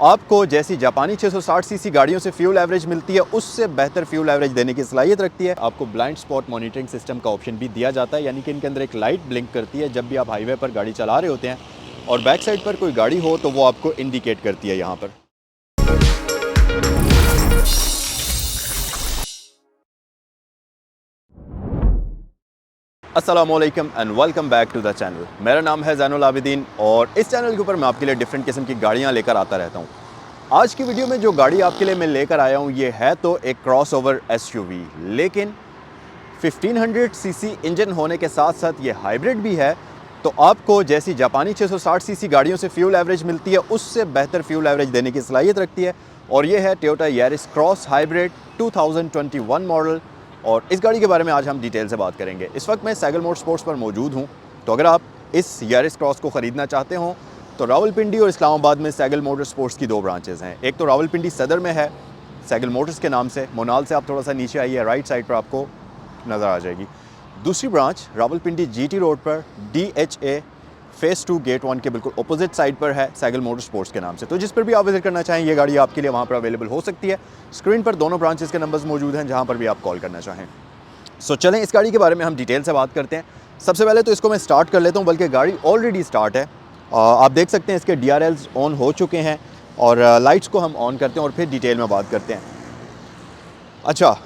आपको जैसी जापानी 660 सीसी गाड़ियों से फ्यूल एवरेज मिलती है, उससे बेहतर फ्यूल एवरेज देने की सलाहियत रखती है। आपको ब्लाइंड स्पॉट मॉनिटरिंग सिस्टम का ऑप्शन भी दिया जाता है, यानी कि इनके अंदर एक लाइट ब्लिंक करती है जब भी आप हाईवे पर गाड़ी चला रहे होते हैं और बैक साइड पर कोई गाड़ी हो तो वो आपको इंडिकेट करती है यहाँ पर। अस्सलामुअलैकुम and welcome back to the channel. मेरा नाम है ज़ैनुल आबिदीन और इस चैनल के ऊपर मैं आपके लिए डिफरेंट किस्म की गाड़ियाँ लेकर आता रहता हूँ। आज की वीडियो में जो गाड़ी आपके लिए मैं लेकर आया हूँ ये है तो एक क्रॉसओवर एसयूवी, लेकिन 1500 सीसी इंजन होने के साथ साथ ये हाइब्रिड भी है। तो आपको जैसी जापानी 660 सीसी गाड़ियों से फ्यूल एवरेज मिलती है, उससे बेहतर फ्यूल एवरेज देने की सलाहियत रखती है। और ये है Toyota Yaris cross hybrid 2021 model. और इस गाड़ी के बारे में आज हम डिटेल से बात करेंगे। इस वक्त मैं सैगल मोटरस्पोर्ट्स पर मौजूद हूँ। तो अगर आप इस यारिस क्रॉस को ख़रीदना चाहते हो तो रावलपिंडी और इस्लामाबाद में सैगल मोटरस्पोर्ट्स की दो ब्रांचेज़ हैं। एक तो रावलपिंडी सदर में है सैगल मोटर्स के नाम से, मोनाल से आप थोड़ा सा नीचे आइए, राइट साइड पर आपको नज़र आ जाएगी। दूसरी ब्रांच रावलपिंडी जीटी रोड पर DHA फेज़ 2 गेट 1 के बिल्कुल अपोजिट साइड पर है सैगल मोटरस्पोर्ट्स के नाम से। तो जिस पर भी आप विजिट करना चाहें ये गाड़ी आपके लिए वहाँ पर अवेलेबल हो सकती है। स्क्रीन पर दोनों ब्रांचेस के नंबर्स मौजूद हैं जहाँ पर भी आप कॉल करना चाहें। सो चलें इस गाड़ी के बारे में हम डिटेल से बात करते हैं। सबसे पहले तो इसको मैं स्टार्ट कर लेता हूँ, बल्कि गाड़ी ऑलरेडी स्टार्ट है। आप देख सकते हैं इसके DRLs ऑन हो चुके हैं और लाइट्स को हम ऑन करते हैं और फिर डिटेल में बात करते हैं। अच्छा,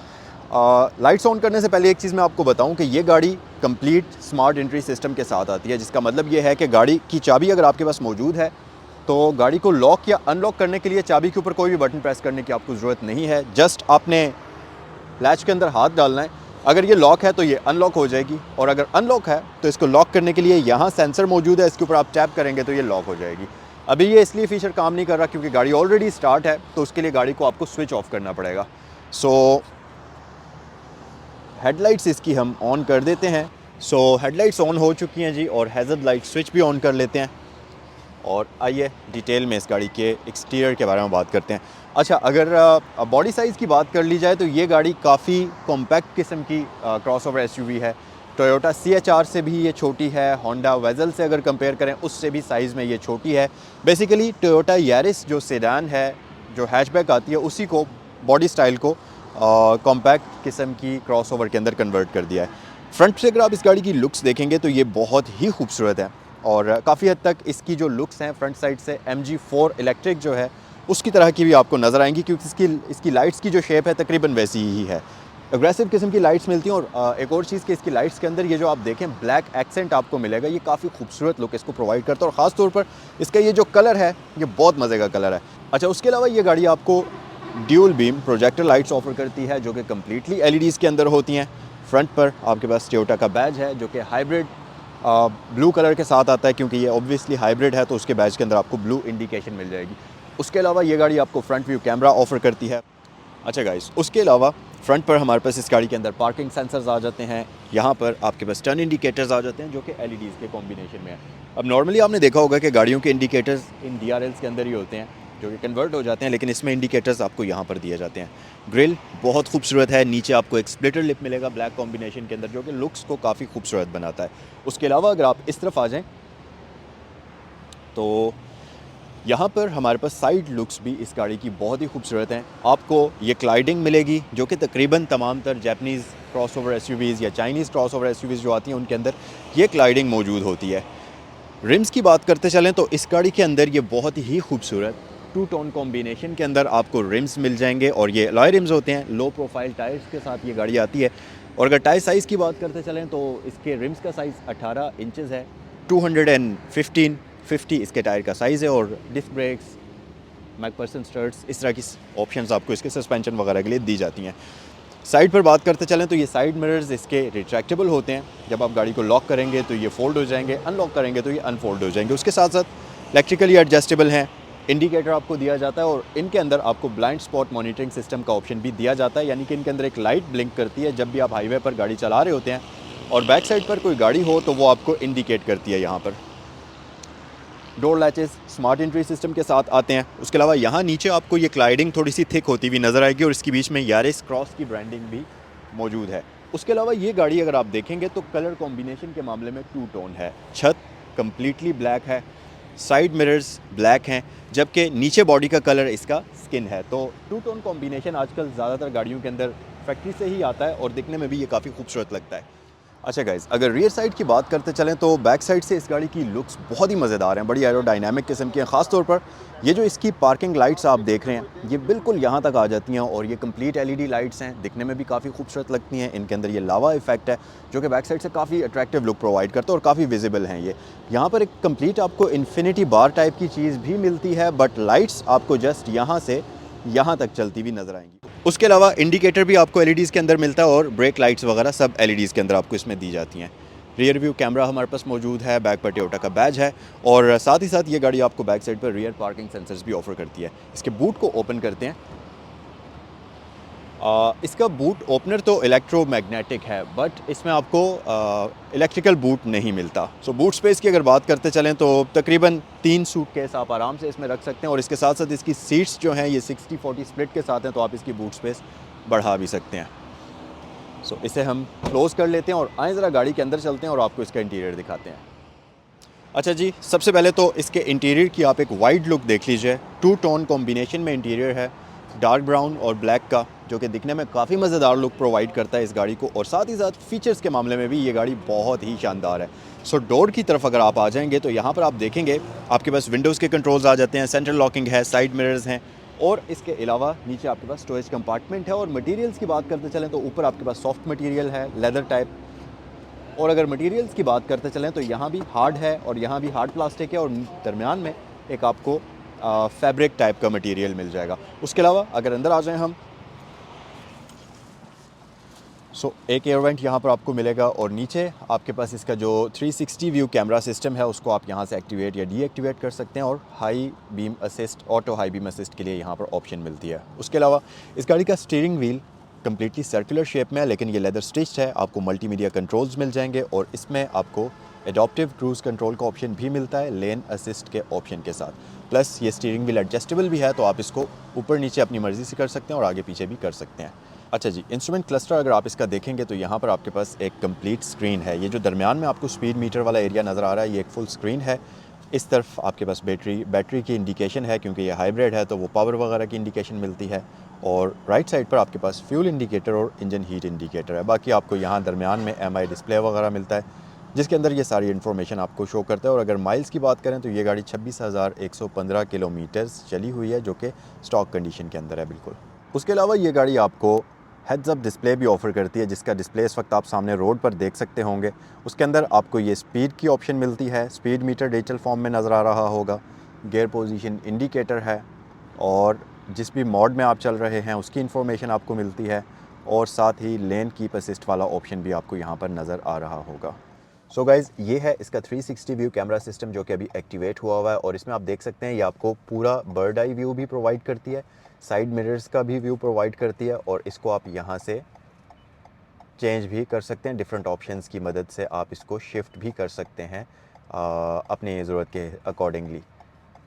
लाइट्स ऑन करने से पहले एक चीज़ मैं आपको बताऊं कि ये गाड़ी कंप्लीट स्मार्ट एंट्री सिस्टम के साथ आती है, जिसका मतलब ये है कि गाड़ी की चाबी अगर आपके पास मौजूद है तो गाड़ी को लॉक या अनलॉक करने के लिए चाबी के ऊपर कोई भी बटन प्रेस करने की आपको ज़रूरत नहीं है। जस्ट आपने लैच के अंदर हाथ डालना है। अगर ये लॉक है तो ये अनलॉक हो जाएगी, और अगर अनलॉक है तो इसको लॉक करने के लिए यहाँ सेंसर मौजूद है, इसके ऊपर आप टैप करेंगे तो ये लॉक हो जाएगी। अभी ये इसलिए फ़ीचर काम नहीं कर रहा क्योंकि गाड़ी ऑलरेडी स्टार्ट है, तो उसके लिए गाड़ी को आपको स्विच ऑफ करना पड़ेगा। सो हेडलाइट्स इसकी हम ऑन कर देते हैं। सो हेडलाइट्स ऑन हो चुकी हैं जी, और हैज़र्ड लाइट स्विच भी ऑन कर लेते हैं। और आइए डिटेल में इस गाड़ी के एक्सटीरियर के बारे में बात करते हैं। अच्छा, अगर बॉडी साइज़ की बात कर ली जाए तो ये गाड़ी काफ़ी कॉम्पैक्ट किस्म की क्रॉसओवर एसयूवी है। टोयोटा CHR से भी ये छोटी है, होंडा वेज़ल से अगर कंपेयर करें उससे भी साइज़ में ये छोटी है। बेसिकली टोयोटा यारिस जो सेडान है, जो हैचबैक आती है, उसी को बॉडी स्टाइल को कॉम्पैक्ट किस्म की क्रॉसओवर के अंदर कन्वर्ट कर दिया है। फ्रंट से अगर आप इस गाड़ी की लुक्स देखेंगे तो ये बहुत ही खूबसूरत है और काफ़ी हद तक इसकी जो लुक्स हैं फ्रंट साइड से MG4 इलेक्ट्रिक जो है उसकी तरह की भी आपको नज़र आएंगी, क्योंकि इसकी लाइट्स की जो शेप है तकरीबन वैसी ही है। एग्रेसिव किस्म की लाइट्स मिलती हैं। और एक और चीज़ कि इसकी लाइट्स के अंदर ये जो आप देखें ब्लैक एक्सेंट आपको मिलेगा, ये काफ़ी खूबसूरत लुक इसको प्रोवाइड करता है। और ख़ास तौर पर इसका ये जो कलर है ये बहुत मज़े का कलर है। अच्छा, उसके अलावा ये गाड़ी आपको dual beam projector lights offer करती है जो कि कम्प्लीटली LEDs के अंदर होती हैं। फ्रंट पर आपके पास टोयोटा का बैज है जो कि हाइब्रिड ब्लू कलर के साथ आता है, क्योंकि ये ऑब्वियसली हाइब्रिड है तो उसके बैज के अंदर आपको ब्लू इंडिकेशन मिल जाएगी। उसके अलावा ये गाड़ी आपको फ्रंट व्यू कैमरा ऑफ़र करती है। अच्छा गाइस, उसके अलावा फ्रंट पर हमारे पास इस गाड़ी के अंदर पार्किंग सेंसर्स आ जाते हैं। यहाँ पर आपके पास टर्न इंडिकेटर्स आ जाते हैं जो कि LEDs के कॉम्बिनेशन में है। अब नॉर्मली आपने देखा होगा कि गाड़ियों के इंडिकेटर्स इन DRLs के अंदर ही होते हैं जो कि कन्वर्ट हो जाते हैं, लेकिन इसमें इंडिकेटर्स आपको यहाँ पर दिए जाते हैं। ग्रिल बहुत खूबसूरत है, नीचे आपको एक स्प्लिटर लिप मिलेगा ब्लैक कॉम्बिनेशन के अंदर जो कि लुक्स को काफ़ी खूबसूरत बनाता है। उसके अलावा अगर आप इस तरफ आ जाएं तो यहाँ पर हमारे पास साइड लुक्स भी इस गाड़ी की बहुत ही खूबसूरत हैं। आपको ये क्लाइडिंग मिलेगी जो कि तकरीबन तमाम तर जापानीज़ क्रॉसओवर एसयूवीज़ या चाइनीज़ क्रॉसओवर एसयूवीज़ जो आती हैं उनके अंदर ये क्लाइडिंग मौजूद होती है। रिम्स की बात करते चलें तो इस गाड़ी के अंदर ये बहुत ही खूबसूरत 2 टोन कॉम्बिनेशन के अंदर आपको रिम्स मिल जाएंगे, और ये अलॉय रिम्स होते हैं। लो प्रोफाइल टायर्स के साथ ये गाड़ी आती है। और अगर टायर साइज़ की बात करते चलें तो इसके रिम्स का साइज़ 18 इंचज़ है। 250 इसके टायर का साइज़ है। और डिस्क ब्रेक्स, मैकफर्सन स्टर्ट्स, इस तरह की ऑप्शंस आपको इसके सस्पेंशन वगैरह के लिए दी जाती हैं। साइड पर बात करते चलें तो ये साइड मिरर्स इसके रिट्रैक्टेबल होते हैं। जब आप गाड़ी को लॉक करेंगे तो ये फ़ोल्ड हो जाएंगे, अनलॉक करेंगे तो ये अनफोल्ड हो जाएंगे। उसके साथ साथ इलेक्ट्रिकली एडजस्टेबल हैं। इंडिकेटर आपको दिया जाता है और इनके अंदर आपको ब्लाइंड स्पॉट मॉनिटरिंग सिस्टम का ऑप्शन भी दिया जाता है, यानी कि इनके अंदर एक लाइट ब्लिंक करती है जब भी आप हाईवे पर गाड़ी चला रहे होते हैं और बैक साइड पर कोई गाड़ी हो तो वो आपको इंडिकेट करती है यहाँ पर। Door latches smart entry system के साथ आते हैं। उसके अलावा यहाँ नीचे आपको ये क्लाइडिंग थोड़ी सी थिक होती हुई नज़र आएगी और इसके बीच में यारिस क्रॉस की ब्रांडिंग भी मौजूद है। उसके अलावा ये गाड़ी अगर आप देखेंगे तो कलर कॉम्बिनेशन के मामले में 2 टोन है। छत कम्प्लीटली ब्लैक है साइड मिरर्स ब्लैक हैं, जबकि नीचे बॉडी का कलर इसका स्किन है। तो टू टोन कॉम्बिनेशन आजकल ज़्यादातर गाड़ियों के अंदर फैक्ट्री से ही आता है और दिखने में भी ये काफ़ी खूबसूरत लगता है। अच्छा गाइज़, अगर रियर साइड की बात करते चलें तो बैक साइड से इस गाड़ी की लुक्स बहुत ही मज़ेदार हैं, बड़ी एरोडायनामिक किस्म की हैं। ख़ास तौर पर ये जो इसकी पार्किंग लाइट्स आप देख रहे हैं, ये बिल्कुल यहाँ तक आ जाती हैं और ये कंप्लीट एलईडी लाइट्स हैं, दिखने में भी काफ़ी खूबसूरत लगती हैं। इनके अंदर ये लावा इफेक्ट है जो कि बैक साइड से काफ़ी अट्रैक्टिव लुक प्रोवाइड करता है और काफ़ी विजिबल हैं ये। यहाँ पर एक कंप्लीट आपको इन्फिनिटी बार टाइप की चीज़ भी मिलती है, बट लाइट्स आपको जस्ट यहाँ से यहाँ तक चलती हुई नज़र आएंगी। उसके अलावा इंडिकेटर भी आपको एलईडीज़ के अंदर मिलता है और ब्रेक लाइट्स वगैरह सब एलईडीज़ के अंदर आपको इसमें दी जाती हैं। रियर व्यू कैमरा हमारे पास मौजूद है, बैक पर टोयोटा का बैज है और साथ ही साथ ये गाड़ी आपको बैक साइड पर रियर पार्किंग सेंसर्स भी ऑफर करती है। इसके बूट को ओपन करते हैं। इसका बूट ओपनर तो इलेक्ट्रोमैग्नेटिक है, बट इसमें आपको इलेक्ट्रिकल बूट नहीं मिलता। सो बूट स्पेस की अगर बात करते चलें तो तकरीबन 3 सूटकेस आप आराम से इसमें रख सकते हैं और इसके साथ साथ इसकी सीट्स जो हैं ये 60-40 स्प्लिट के साथ हैं, तो आप इसकी बूट स्पेस बढ़ा भी सकते हैं। सो इसे हम क्लोज़ कर लेते हैं और आए ज़रा गाड़ी के अंदर चलते हैं और आपको इसका इंटीरियर दिखाते हैं। अच्छा जी, सबसे पहले तो इसके इंटीरियर की आप एक वाइड लुक देख लीजिए। टू टोन कॉम्बिनेशन में इंटीरियर है, डार्क ब्राउन और ब्लैक का, जो कि दिखने में काफ़ी मज़ेदार लुक प्रोवाइड करता है इस गाड़ी को और साथ ही साथ फीचर्स के मामले में भी ये गाड़ी बहुत ही शानदार है। सो डोर की तरफ अगर आप आ जाएंगे तो यहाँ पर आप देखेंगे आपके पास विंडोज़ के कंट्रोल्स आ जाते हैं, सेंट्रल लॉकिंग है, साइड मिरर्स हैं और इसके अलावा नीचे आपके पास स्टोरेज कंपार्टमेंट है। और मटेरियल्स की बात करते चलें तो ऊपर आपके पास सॉफ्ट मटेरियल है, लेदर टाइप, और अगर मटेरियल्स की बात करते चलें तो यहाँ भी हार्ड है और यहाँ भी हार्ड प्लास्टिक है और दरमियान में एक आपको फैब्रिक टाइप का मटेरियल मिल जाएगा। उसके अलावा अगर अंदर आ जाएं हम, एक एयर वेंट यहाँ पर आपको मिलेगा और नीचे आपके पास इसका जो 360 व्यू कैमरा सिस्टम है उसको आप यहाँ से एक्टिवेट या डीएक्टिवेट कर सकते हैं और high beam assist, auto high beam assist के लिए यहाँ पर ऑप्शन मिलती है। उसके अलावा इस गाड़ी का steering wheel completely circular shape में है, लेकिन ये लेदर स्टिच्ड है। आपको मल्टीमीडिया कंट्रोल्स मिल जाएंगे और इसमें आपको एडॉप्टिव क्रूज़ कंट्रोल का ऑप्शन भी मिलता है लेन असिस्ट के ऑप्शन के साथ। प्लस ये स्टीयरिंग व्हील एडजस्टेबल भी है, तो आप इसको ऊपर नीचे अपनी मर्ज़ी से कर सकते हैं और आगे पीछे भी कर सकते हैं। अच्छा जी, इंस्ट्रूमेंट क्लस्टर अगर आप इसका देखेंगे तो यहाँ पर आपके पास एक कंप्लीट स्क्रीन है। ये जो दरमियान में आपको स्पीड मीटर वाला एरिया नज़र आ रहा है, ये एक फुल स्क्रीन है। इस तरफ आपके पास बैटरी की इंडिकेशन है, क्योंकि ये हाइब्रिड है तो वो पावर वगैरह की इंडिकेशन मिलती है। और राइट साइड पर आपके पास फ्यूल इंडिकेटर और इंजन हीट इंडिकेटर है। बाकी आपको यहाँ दरमियान में एमआई डिस्प्ले वगैरह मिलता है, जिसके अंदर ये सारी इन्फॉर्मेशन आपको शो करता है। और अगर माइल्स की बात करें तो ये गाड़ी 26,115 किलोमीटर्स चली हुई है, जो कि स्टॉक कंडीशन के अंदर है बिल्कुल। उसके अलावा ये गाड़ी आपको हेड्स अप डिस्प्ले भी ऑफ़र करती है, जिसका डिस्प्ले इस वक्त आप सामने रोड पर देख सकते होंगे। उसके अंदर आपको ये स्पीड की ऑप्शन मिलती है, स्पीड मीटर डिजिटल फॉर्म में नज़र आ रहा होगा, गियर पोजीशन इंडिकेटर है और जिस भी मोड में आप चल रहे हैं उसकी इन्फॉर्मेशन आपको मिलती है और साथ ही लेन कीप असिस्ट वाला ऑप्शन भी आपको यहाँ पर नज़र आ रहा होगा। सो गाइज़, ये है इसका 360 व्यू कैमरा सिस्टम जो कि अभी एक्टिवेट हुआ है और इसमें आप देख सकते हैं ये आपको पूरा बर्ड आई व्यू भी प्रोवाइड करती है, साइड मिरर्स का भी व्यू प्रोवाइड करती है और इसको आप यहाँ से चेंज भी कर सकते हैं। डिफरेंट ऑप्शंस की मदद से आप इसको शिफ्ट भी कर सकते हैं अपने ज़रूरत के अकॉर्डिंगली।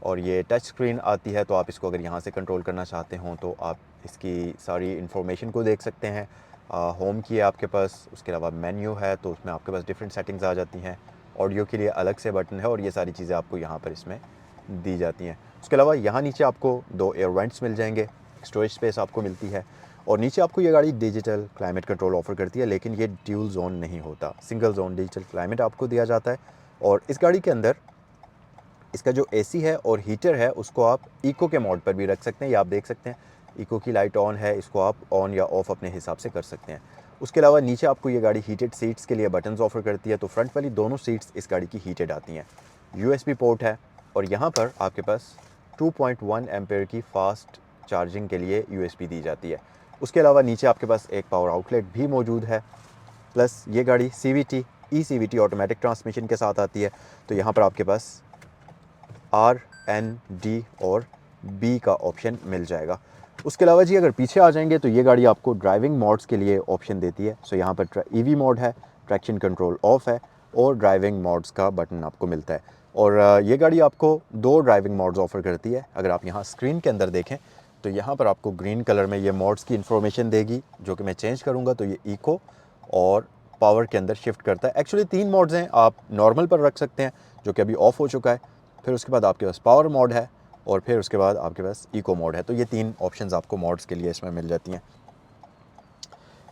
और ये टच स्क्रीन आती है, तो आप इसको अगर यहाँ से कंट्रोल करना चाहते हों तो आप इसकी सारी इन्फॉर्मेशन को देख सकते हैं। होम की है आपके पास, उसके अलावा मेन्यू है तो उसमें आपके पास डिफरेंट सेटिंग्स आ जाती हैं। ऑडियो के लिए अलग से बटन है और ये सारी चीज़ें आपको यहाँ पर इसमें दी जाती हैं। उसके अलावा यहाँ नीचे आपको 2 एयर वेंट्स मिल जाएंगे, स्टोरेज स्पेस आपको मिलती है और नीचे आपको ये गाड़ी डिजिटल क्लाइमेट कंट्रोल ऑफ़र करती है, लेकिन ये ड्यूल जोन नहीं होता, सिंगल जोन डिजिटल क्लाइमेट आपको दिया जाता है। और इस गाड़ी के अंदर इसका जो एसी है और हीटर है उसको आप इको के मोड पर भी रख सकते हैं। ये आप देख सकते हैं इको की लाइट ऑन है, इसको आप ऑन या ऑफ़ अपने हिसाब से कर सकते हैं। उसके अलावा नीचे आपको ये गाड़ी हीटेड सीट्स के लिए बटन्स ऑफ़र करती है, तो फ्रंट वाली दोनों सीट्स इस गाड़ी की हीटेड आती हैं। यूएसबी पोर्ट है और यहाँ पर आपके पास 2.1 एम्पेयर की फ़ास्ट चार्जिंग के लिए यूएसबी दी जाती है। उसके अलावा नीचे आपके पास एक पावर आउटलेट भी मौजूद है। प्लस ये गाड़ी CVT ECVT ऑटोमेटिक ट्रांसमिशन के साथ आती है, तो यहाँ पर आपके पास R, N, D और B का ऑप्शन मिल जाएगा। उसके अलावा जी अगर पीछे आ जाएंगे तो ये गाड़ी आपको ड्राइविंग मोड्स के लिए ऑप्शन देती है। सो यहाँ पर EV मोड है, ट्रैक्शन कंट्रोल ऑफ है और ड्राइविंग मोड्स का बटन आपको मिलता है। और ये गाड़ी आपको 2 ड्राइविंग मोड्स ऑफ़र करती है। अगर आप यहाँ स्क्रीन के अंदर देखें तो यहाँ पर आपको ग्रीन कलर में ये मोड्स की इन्फॉर्मेशन देगी, जो कि मैं चेंज करूँगा तो ये इको और पावर के अंदर शिफ्ट करता है। एक्चुअली 3 मोड्स हैं, आप नॉर्मल पर रख सकते हैं जो कि अभी ऑफ़ हो चुका है, फिर उसके बाद आपके पास पावर मोड है और फिर उसके बाद आपके पास इको मोड है। तो ये 3 ऑप्शंस आपको मोड्स के लिए इसमें मिल जाती हैं।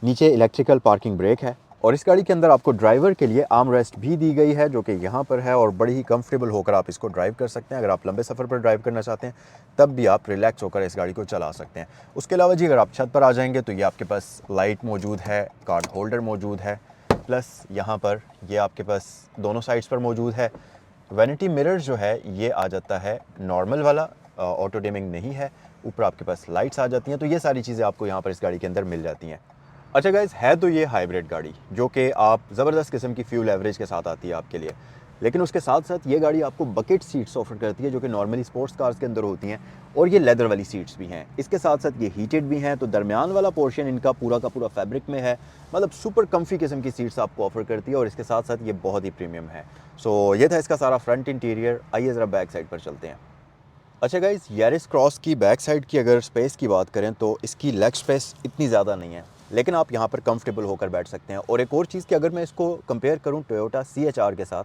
नीचे इलेक्ट्रिकल पार्किंग ब्रेक है और इस गाड़ी के अंदर आपको ड्राइवर के लिए आर्म रेस्ट भी दी गई है, जो कि यहाँ पर है और बड़ी ही कंफर्टेबल होकर आप इसको ड्राइव कर सकते हैं। अगर आप लंबे सफ़र पर ड्राइव करना चाहते हैं तब भी आप रिलैक्स होकर इस गाड़ी को चला सकते हैं। उसके अलावा जी अगर आप छत पर आ जाएंगे तो ये आपके पास लाइट मौजूद है, कार्ड होल्डर मौजूद है, प्लस यहाँ पर ये आपके पास दोनों साइड्स पर मौजूद है। वैनिटी मिरर जो है ये आ जाता है नॉर्मल वाला, ऑटो डिमिंग नहीं है। ऊपर आपके पास लाइट्स आ जाती हैं। तो ये सारी चीज़ें आपको यहाँ पर इस गाड़ी के अंदर मिल जाती हैं। अच्छा गाइस, है तो ये हाइब्रिड गाड़ी जो कि आप ज़बरदस्त किस्म की फ्यूल एवरेज के साथ आती है आपके लिए, लेकिन उसके साथ साथ ये गाड़ी आपको बकेट सीट्स ऑफर करती है जो कि नॉर्मली स्पोर्ट्स कार्स के अंदर होती हैं, और ये लेदर वाली सीट्स भी हैं। इसके साथ साथ ये हीटेड भी हैं, तो दरमियान वाला पोर्शन इनका पूरा का पूरा फैब्रिक में है। मतलब सुपर कम्फी किस्म की सीट्स आपको ऑफर करती है और इसके साथ साथ ये बहुत ही प्रीमियम है। सो ये था इसका सारा फ्रंट इंटीरियर। आइए ज़रा बैक साइड पर चलते हैं। अच्छा गाइस, यारिस क्रॉस की बैक साइड की अगर स्पेस की बात करें तो इसकी लेग स्पेस इतनी ज़्यादा नहीं है, लेकिन आप यहाँ पर कंफर्टेबल होकर बैठ सकते हैं। और एक और चीज़ कि अगर मैं इसको कंपेयर करूँ टोयोटा CHR के साथ,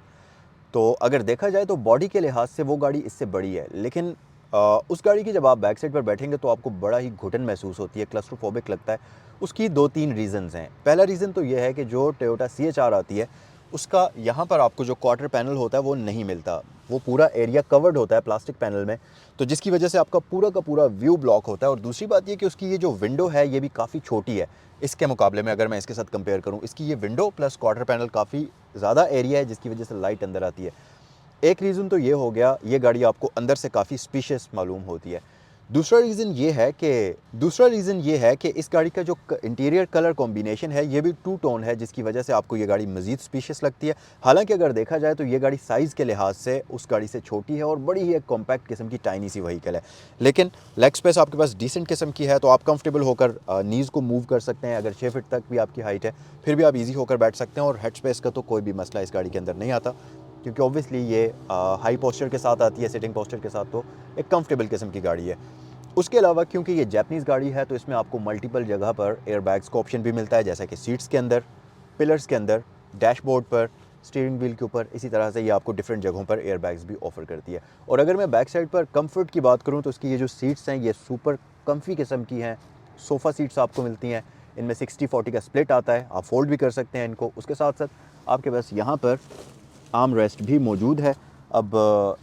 तो अगर देखा जाए तो बॉडी के लिहाज से वो गाड़ी इससे बड़ी है, लेकिन उस गाड़ी की जब आप बैक साइड पर बैठेंगे तो आपको बड़ा ही घुटन महसूस होती है, क्लस्ट्रोफोबिक लगता है। उसकी 2-3 रीज़न्स हैं। पहला रीज़न तो ये है कि जो टोयोटा CHR आती है उसका यहाँ पर आपको जो क्वार्टर पैनल होता है वो नहीं मिलता, वो पूरा एरिया कवर्ड होता है प्लास्टिक पैनल में, तो जिसकी वजह से आपका पूरा का पूरा व्यू ब्लॉक होता है। और दूसरी बात ये कि उसकी ये जो विंडो है ये भी काफ़ी छोटी है इसके मुकाबले में। अगर मैं इसके साथ कंपेयर करूँ, इसकी ये विंडो प्लस क्वार्टर पैनल काफ़ी ज़्यादा एरिया है, जिसकी वजह से लाइट अंदर आती है। एक रीज़न तो ये हो गया, ये गाड़ी आपको अंदर से काफ़ी स्पेशियस मालूम होती है। दूसरा रीज़न ये है कि इस गाड़ी का जो इंटीरियर कलर कॉम्बिनेशन है ये भी 2 टोन है, जिसकी वजह से आपको ये गाड़ी मज़ीद स्पेशियस लगती है। हालांकि अगर देखा जाए तो ये गाड़ी साइज़ के लिहाज से उस गाड़ी से छोटी है और बड़ी ही एक कॉम्पैक्ट किस्म की टाइनी सी व्हीकल है, लेकिन लेग स्पेस आपके पास डिसेंट किस्म की है, तो आप कंफर्टेबल होकर नीज़ को मूव कर सकते हैं। अगर 6 फीट तक भी आपकी हाइट है फिर भी आप ईजी होकर बैठ सकते हैं। और हेड स्पेस का तो कोई भी मसला इस गाड़ी के अंदर नहीं आता, क्योंकि ऑब्वियसली ये हाई पोस्चर के साथ आती है, सिटिंग पोस्चर के साथ, तो एक कंफर्टेबल किस्म की गाड़ी है। उसके अलावा क्योंकि ये जैपनीज़ गाड़ी है तो इसमें आपको मल्टीपल जगह पर एयरबैग्स का ऑप्शन भी मिलता है, जैसा कि सीट्स के अंदर, पिलर्स के अंदर, डैशबोर्ड पर, स्टीयरिंग व्हील के ऊपर। इसी तरह से ये आपको डिफरेंट जगहों पर एयरबैग्स भी ऑफर करती है। और अगर मैं बैक साइड पर कंफर्ट की बात करूँ तो इसकी ये जो सीट्स हैं ये सुपर कम्फी किस्म की हैं। सोफ़ा सीट्स आपको मिलती हैं, इनमें 60-40 का स्प्लिट आता है, आप फोल्ड भी कर सकते हैं इनको। उसके साथ साथ आपके पास यहाँ पर आर्म रेस्ट भी मौजूद है। अब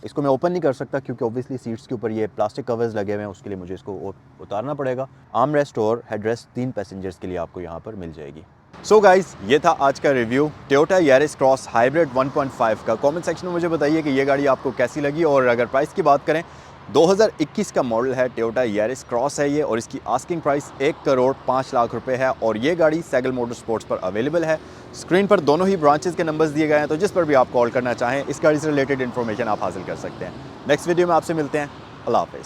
इसको मैं ओपन नहीं कर सकता क्योंकि ऑब्वियसली सीट्स के ऊपर ये प्लास्टिक कवर्स लगे हुए हैं, उसके लिए मुझे इसको उतारना पड़ेगा। आर्म रेस्ट और हेड रेस्ट 3 पैसेंजर्स के लिए आपको यहाँ पर मिल जाएगी। सो गाइस, ये था आज का review Toyota Yaris cross hybrid 1.5 का। कमेंट सेक्शन में मुझे बताइए कि ये गाड़ी आपको कैसी लगी। और अगर प्राइस की बात करें, 2021 का मॉडल है, टोयोटा यारिस क्रॉस है ये, और इसकी आस्किंग प्राइस 1,05,00,000 रुपये है। और ये गाड़ी सैगल मोटर स्पोर्ट्स पर अवेलेबल है। स्क्रीन पर दोनों ही ब्रांचेस के नंबर्स दिए गए हैं, तो जिस पर भी आप कॉल करना चाहें इस गाड़ी से रिलेटेड इन्फॉर्मेशन आप हासिल कर सकते हैं। नेक्स्ट वीडियो में आपसे मिलते हैं। अल्लाह हाफ़िज़।